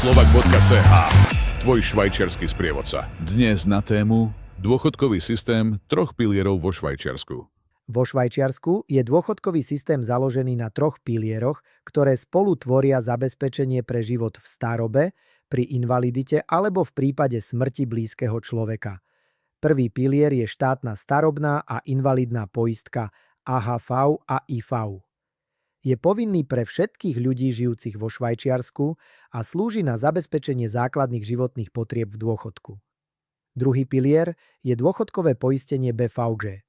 slovak.ch, tvoj švajčiarsky sprievodca. Dnes na tému dôchodkový systém troch pilierov vo Švajčiarsku. Vo Švajčiarsku je dôchodkový systém založený na troch pilieroch, ktoré spolu tvoria zabezpečenie pre život v starobe, pri invalidite alebo v prípade smrti blízkeho človeka. Prvý pilier je štátna starobná a invalidná poistka AHV a IV. Je povinný pre všetkých ľudí žijúcich vo Švajčiarsku a slúži na zabezpečenie základných životných potrieb v dôchodku. Druhý pilier je dôchodkové poistenie BVG.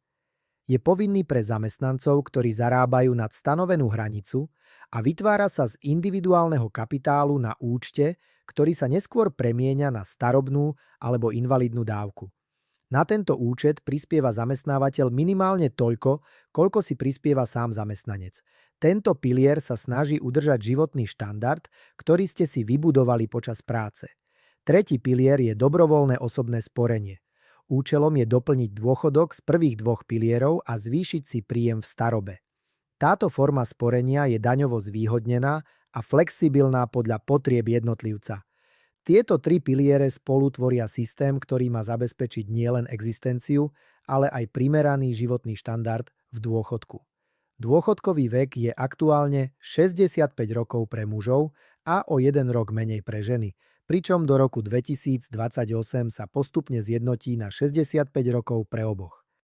Je povinný pre zamestnancov, ktorí zarábajú nad stanovenú hranicu a vytvára sa z individuálneho kapitálu na účte, ktorý sa neskôr premieňa na starobnú alebo invalidnú dávku. Na tento účet prispieva zamestnávateľ minimálne toľko, koľko si prispieva sám zamestnanec. Tento pilier sa snaží udržať životný štandard, ktorý ste si vybudovali počas práce. Tretí pilier je dobrovoľné osobné sporenie. Účelom je doplniť dôchodok z prvých dvoch pilierov a zvýšiť si príjem v starobe. Táto forma sporenia je daňovo zvýhodnená a flexibilná podľa potrieb jednotlivca. Tieto tri piliere spolu tvoria systém, ktorý má zabezpečiť nielen existenciu, ale aj primeraný životný štandard v dôchodku. Dôchodkový vek je aktuálne 65 rokov pre mužov a o 1 rok menej pre ženy, pričom do roku 2028 sa postupne zjednotí na 65 rokov pre oboch.